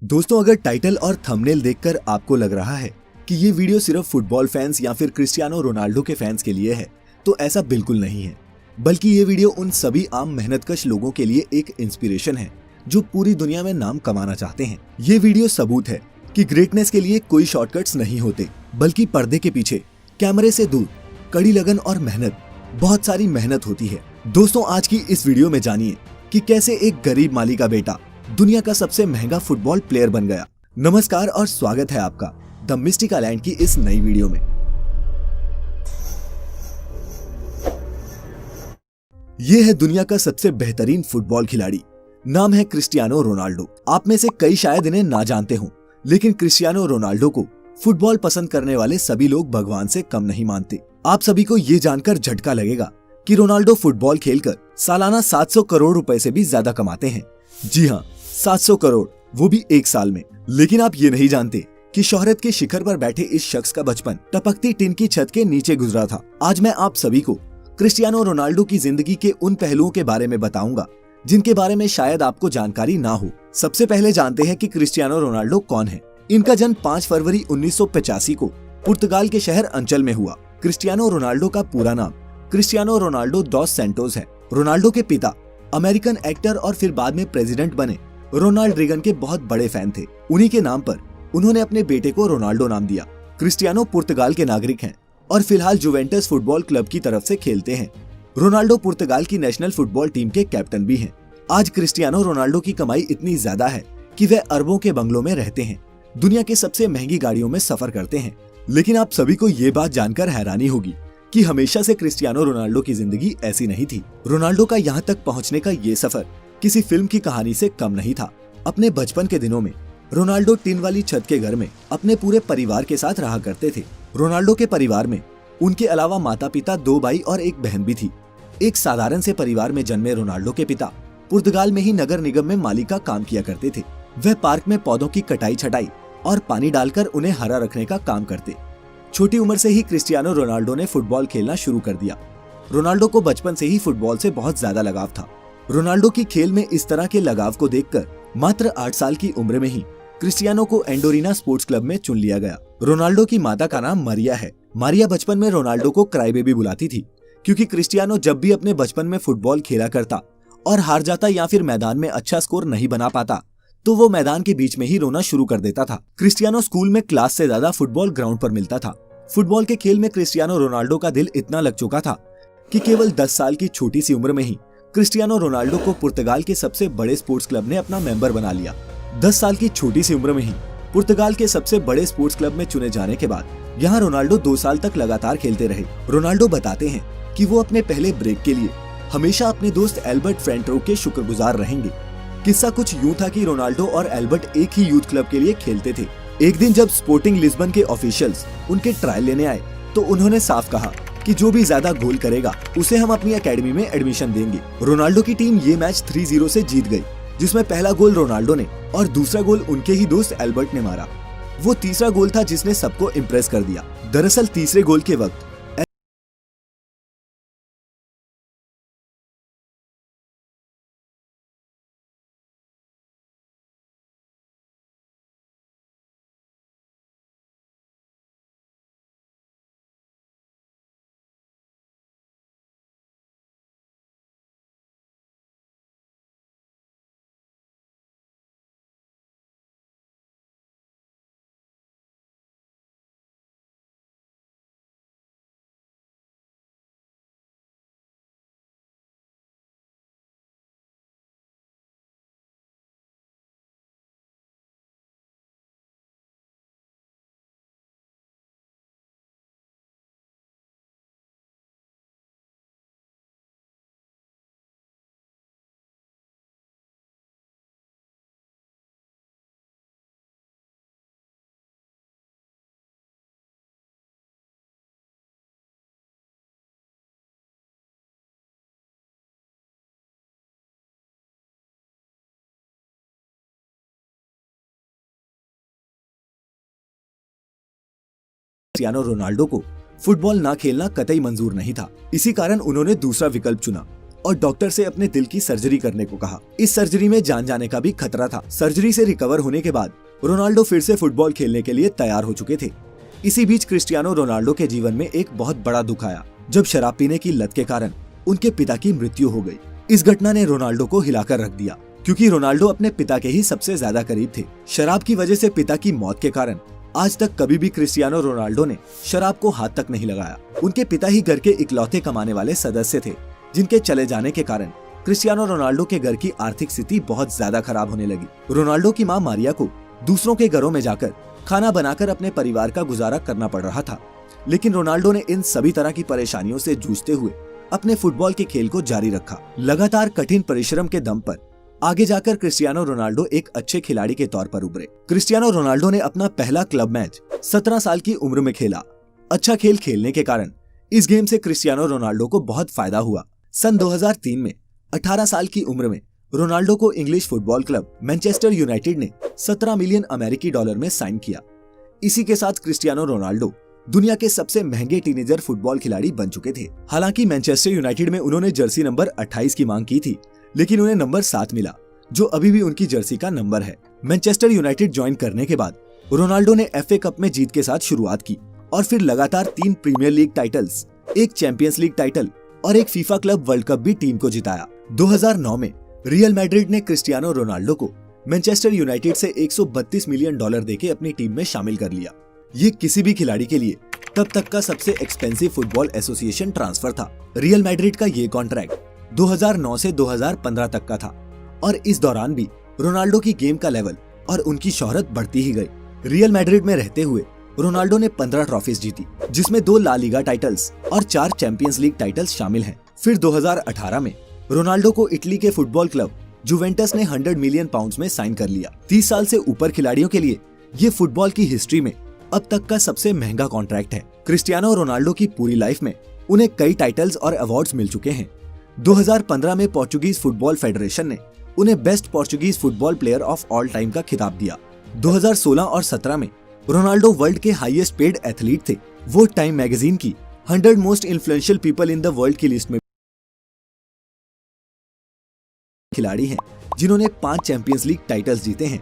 दोस्तों, अगर टाइटल और थंबनेल देखकर आपको लग रहा है कि ये वीडियो सिर्फ फुटबॉल फैंस या फिर क्रिस्टियानो रोनाल्डो के फैंस के लिए है, तो ऐसा बिल्कुल नहीं है। बल्कि ये वीडियो उन सभी आम मेहनतकश लोगों के लिए एक इंस्पिरेशन है जो पूरी दुनिया में नाम कमाना चाहते हैं। ये वीडियो सबूत है कि ग्रेटनेस के लिए कोई शॉर्टकट्स नहीं होते, बल्कि पर्दे के पीछे कैमरे से दूर कड़ी लगन और मेहनत, बहुत सारी मेहनत होती है। दोस्तों, आज की इस वीडियो में जानिए कि कैसे एक गरीब माली का बेटा दुनिया का सबसे महंगा फुटबॉल प्लेयर बन गया। नमस्कार और स्वागत है आपका द मिस्टिक आइलैंड की इस नई वीडियो में। ये है दुनिया का सबसे बेहतरीन फुटबॉल खिलाड़ी, नाम है क्रिस्टियानो रोनाल्डो। आप में से कई शायद इन्हें ना जानते हों, लेकिन क्रिस्टियानो रोनाल्डो को फुटबॉल पसंद करने वाले सभी लोग भगवान से कम नहीं मानते। आप सभी को ये जानकर झटका लगेगा कि रोनाल्डो फुटबॉल खेलकर सालाना 700 करोड़ रुपए से भी ज्यादा कमाते हैं। जी हाँ, 700 करोड़, वो भी एक साल में। लेकिन आप ये नहीं जानते कि शोहरत के शिखर पर बैठे इस शख्स का बचपन टपकती टिन की छत के नीचे गुजरा था। आज मैं आप सभी को क्रिस्टियानो रोनाल्डो की जिंदगी के उन पहलुओं के बारे में बताऊंगा जिनके बारे में शायद आपको जानकारी ना हो। सबसे पहले जानते हैं कि क्रिस्टियानो रोनाल्डो कौन है। इनका जन्म 5 फरवरी 1985 को पुर्तगाल के शहर अंचल में हुआ। क्रिस्टियानो रोनाल्डो का पूरा नाम क्रिस्टियानो रोनाल्डो डॉस सैंटोस है। रोनाल्डो के पिता अमेरिकन एक्टर और फिर बाद में प्रेसिडेंट बने रोनाल्ड रेगन के बहुत बड़े फैन थे। उन्हीं के नाम पर उन्होंने अपने बेटे को रोनाल्डो नाम दिया। क्रिस्टियानो पुर्तगाल के नागरिक हैं और फिलहाल जुवेंटस फुटबॉल क्लब की तरफ से खेलते हैं। रोनाल्डो पुर्तगाल की नेशनल फुटबॉल टीम के कैप्टन भी हैं। आज क्रिस्टियानो रोनाल्डो की कमाई इतनी ज्यादा है कि वे अरबों के बंगलों में रहते हैं, दुनिया के सबसे महंगी गाड़ियों में सफर करते हैं। लेकिन आप सभी को ये बात जानकर हैरानी होगी कि हमेशा से क्रिस्टियानो रोनाल्डो की जिंदगी ऐसी नहीं थी। रोनाल्डो का यहाँ तक पहुँचने का ये सफर किसी फिल्म की कहानी से कम नहीं था। अपने बचपन के दिनों में रोनाल्डो टिन वाली छत के घर में अपने पूरे परिवार के साथ रहा करते थे। रोनाल्डो के परिवार में उनके अलावा माता पिता, 2 भाई और एक बहन भी थी। एक साधारण से परिवार में जन्मे रोनाल्डो के पिता पुर्तगाल में ही नगर निगम में माली का काम किया करते थे। वह पार्क में पौधों की कटाई छटाई और पानी डालकर उन्हें हरा रखने का काम करते। छोटी उम्र से ही क्रिस्टियानो रोनाल्डो ने फुटबॉल खेलना शुरू कर दिया। रोनाल्डो को बचपन से ही फुटबॉल से बहुत ज्यादा लगाव था। रोनाल्डो की खेल में इस तरह के लगाव को देखकर मात्र 8 साल की उम्र में ही क्रिस्टियानो को एंडोरिना स्पोर्ट्स क्लब में चुन लिया गया। रोनाल्डो की माता का नाम मारिया है। मारिया बचपन में रोनाल्डो को क्राई बेबी बुलाती थी, क्योंकि क्रिस्टियानो जब भी अपने बचपन में फुटबॉल खेला करता और हार जाता या फिर मैदान में अच्छा स्कोर नहीं बना पाता, तो वो मैदान के बीच में ही रोना शुरू कर देता था। क्रिस्टियानो स्कूल में क्लास से ज्यादा फुटबॉल ग्राउंड पर मिलता था। फुटबॉल के खेल में क्रिस्टियानो रोनाल्डो का दिल इतना लग चुका था कि केवल 10 साल की छोटी सी उम्र में ही क्रिस्टियानो रोनाल्डो को पुर्तगाल के सबसे बड़े स्पोर्ट्स क्लब ने अपना मेंबर बना लिया। 10 साल की छोटी सी उम्र में ही पुर्तगाल के सबसे बड़े स्पोर्ट्स क्लब में चुने जाने के बाद यहाँ रोनाल्डो 2 साल तक लगातार खेलते रहे। रोनाल्डो बताते हैं कि वो अपने पहले ब्रेक के लिए हमेशा अपने दोस्त एल्बर्ट फ्रेंटरो के शुक्रगुजार रहेंगे। किस्सा कुछ यूं था कि रोनाल्डो और एल्बर्ट एक ही यूथ क्लब के लिए खेलते थे। एक दिन जब स्पोर्टिंग लिस्बन के ऑफिशियल्स उनके ट्रायल लेने आए, तो उन्होंने साफ कहा कि जो भी ज्यादा गोल करेगा उसे हम अपनी एकेडमी में एडमिशन देंगे। रोनाल्डो की टीम ये मैच 3-0 से जीत गई, जिसमें पहला गोल रोनाल्डो ने और दूसरा गोल उनके ही दोस्त एल्बर्ट ने मारा। वो तीसरा गोल था जिसने सबको इम्प्रेस कर दिया। दरअसल तीसरे गोल के वक्त क्रिस्टियानो रोनाल्डो को फुटबॉल ना खेलना कतई मंजूर नहीं था। इसी कारण उन्होंने दूसरा विकल्प चुना और डॉक्टर से अपने दिल की सर्जरी करने को कहा। इस सर्जरी में जान जाने का भी खतरा था। सर्जरी से रिकवर होने के बाद रोनाल्डो फिर से फुटबॉल खेलने के लिए तैयार हो चुके थे। इसी बीच क्रिस्टियानो रोनाल्डो के जीवन में एक बहुत बड़ा दुख आया, जब शराब पीने की लत के कारण उनके पिता की मृत्यु हो गई। इस घटना ने रोनाल्डो को हिलाकर रख दिया, क्योंकि रोनाल्डो अपने पिता के ही सबसे ज्यादा करीब थे। शराब की वजह से पिता की मौत के कारण आज तक कभी भी क्रिस्टियानो रोनाल्डो ने शराब को हाथ तक नहीं लगाया। उनके पिता ही घर के इकलौते कमाने वाले सदस्य थे, जिनके चले जाने के कारण क्रिस्टियानो रोनाल्डो के घर की आर्थिक स्थिति बहुत ज्यादा खराब होने लगी। रोनाल्डो की मां मारिया को दूसरों के घरों में जाकर खाना बनाकर अपने परिवार का गुजारा करना पड़ रहा था, लेकिन रोनाल्डो ने इन सभी तरह की परेशानियों से जूझते हुए अपने फुटबॉल के खेल को जारी रखा। लगातार कठिन परिश्रम के दम पर आगे जाकर क्रिस्टियानो रोनाल्डो एक अच्छे खिलाड़ी के तौर पर उभरे। क्रिस्टियानो रोनाल्डो ने अपना पहला क्लब मैच 17 साल की उम्र में खेला। अच्छा खेल खेलने के कारण इस गेम से क्रिस्टियानो रोनाल्डो को बहुत फायदा हुआ। सन 2003 में 18 साल की उम्र में रोनाल्डो को English football club Manchester United ने 17 मिलियन अमेरिकी डॉलर में साइन किया। इसी के साथ क्रिस्टियानो रोनाल्डो दुनिया के सबसे महंगे टीनेजर फुटबॉल खिलाड़ी बन चुके थे। हालांकि मैनचेस्टर यूनाइटेड में उन्होंने जर्सी नंबर 28 की मांग की थी, लेकिन उन्हें नंबर 7 मिला, जो अभी भी उनकी जर्सी का नंबर है। मैनचेस्टर यूनाइटेड ज्वाइन करने के बाद रोनाल्डो ने FA कप में जीत के साथ शुरुआत की और फिर लगातार 3 प्रीमियर लीग टाइटल्स, एक चैंपियंस लीग टाइटल और एक फीफा क्लब वर्ल्ड कप भी टीम को जिताया। 2009 में रियल मैड्रिड ने क्रिस्टियानो रोनाल्डो को मैनचेस्टर यूनाइटेड से 132 मिलियन डॉलर देके अपनी टीम में शामिल कर लिया। ये किसी भी खिलाड़ी के लिए तब तक का सबसे एक्सपेंसिव फुटबॉल एसोसिएशन ट्रांसफर था। रियल मैड्रिड का ये कॉन्ट्रैक्ट 2009 से 2015 तक का था और इस दौरान भी रोनाल्डो की गेम का लेवल और उनकी शोहरत बढ़ती ही गई। रियल मैड्रिड में रहते हुए रोनाल्डो ने 15 ट्रॉफीज जीती, जिसमें 2 ला लीगा टाइटल्स और 4 चैंपियंस लीग टाइटल्स शामिल हैं। फिर 2018 में रोनाल्डो को इटली के फुटबॉल क्लब जुवेंटस ने 100 मिलियन पाउंड्स में साइन कर लिया। 30 साल से ऊपर खिलाड़ियों के लिए ये फुटबॉल की हिस्ट्री में अब तक का सबसे महंगा कॉन्ट्रैक्ट है। क्रिस्टियानो रोनाल्डो की पूरी लाइफ में उन्हें कई टाइटल्स और अवार्ड्स मिल चुके हैं। 2015 में पोर्चुगीज फुटबॉल फेडरेशन ने उन्हें best Portuguese football player of all time का खिताब दिया। 2016 और 17 में रोनाल्डो वर्ल्ड के हाईएस्ट पेड एथलीट थे। वो टाइम मैगजीन की 100 most influential people in the world की लिस्ट में खिलाड़ी हैं, जिन्होंने 5 चैंपियंस लीग टाइटल्स जीते हैं,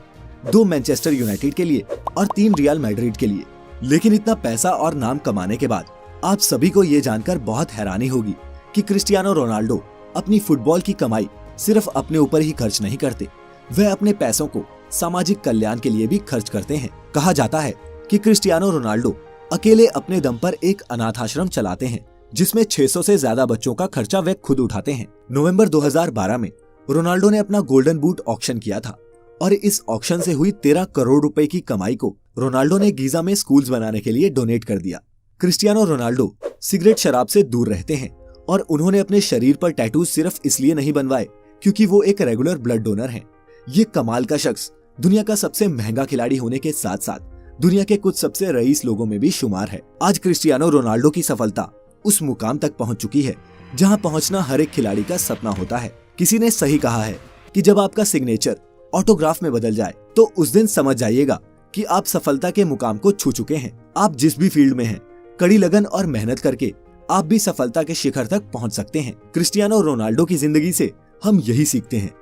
2 मैनचेस्टर यूनाइटेड के लिए और 3 रियल मैड्रिड के लिए। लेकिन इतना पैसा और नाम कमाने के बाद आप सभी को ये जानकर बहुत हैरानी होगी कि क्रिस्टियानो रोनाल्डो अपनी फुटबॉल की कमाई सिर्फ अपने ऊपर ही खर्च नहीं करते, वह अपने पैसों को सामाजिक कल्याण के लिए भी खर्च करते हैं। कहा जाता है कि क्रिस्टियानो रोनाल्डो अकेले अपने दम पर एक अनाथ आश्रम चलाते हैं, जिसमें 600 से ज्यादा बच्चों का खर्चा वे खुद उठाते हैं। नवंबर 2012 में रोनाल्डो ने अपना गोल्डन बूट ऑक्शन किया था और इस ऑक्शन से हुई 13 करोड़ रुपए की कमाई को रोनाल्डो ने गीजा में स्कूल्स बनाने के लिए डोनेट कर दिया। क्रिस्टियानो रोनाल्डो सिगरेट शराब से दूर रहते हैं और उन्होंने अपने शरीर पर टैटूज सिर्फ इसलिए नहीं बनवाए क्योंकि वो एक रेगुलर ब्लड डोनर हैं। ये कमाल का शख्स दुनिया का सबसे महंगा खिलाड़ी होने के साथ साथ दुनिया के कुछ सबसे रईस लोगों में भी शुमार है। आज क्रिस्टियानो रोनाल्डो की सफलता उस मुकाम तक पहुंच चुकी है जहां पहुंचना हर एक खिलाड़ी का सपना होता है। किसी ने सही कहा है कि जब आपका सिग्नेचर ऑटोग्राफ में बदल जाए तो उस दिन समझ जाइएगा कि आप सफलता के मुकाम को छू चुके हैं। आप जिस भी फील्ड में हैं, कड़ी लगन और मेहनत करके आप भी सफलता के शिखर तक पहुंच सकते हैं। क्रिस्टियानो रोनाल्डो की जिंदगी से हम यही सीखते हैं।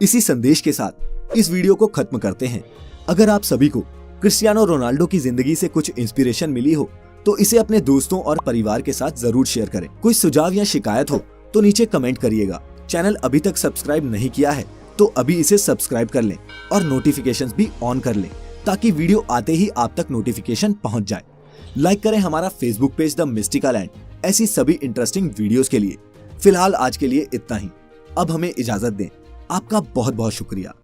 इसी संदेश के साथ इस वीडियो को खत्म करते हैं। अगर आप सभी को क्रिस्टियानो रोनाल्डो की जिंदगी से कुछ इंस्पिरेशन मिली हो तो इसे अपने दोस्तों और परिवार के साथ जरूर शेयर करें। कोई सुझाव या शिकायत हो तो नीचे कमेंट करिएगा। चैनल अभी तक सब्सक्राइब नहीं किया है तो अभी इसे सब्सक्राइब कर लें और नोटिफिकेशंस भी ऑन कर लें ताकि वीडियो आते ही आप तक नोटिफिकेशन पहुंच जाए। लाइक करें हमारा Facebook page the Mystica land ऐसी सभी इंटरेस्टिंग वीडियोस के लिए। फिलहाल आज के लिए इतना ही। अब हमें इजाजत दें। आपका बहुत बहुत शुक्रिया।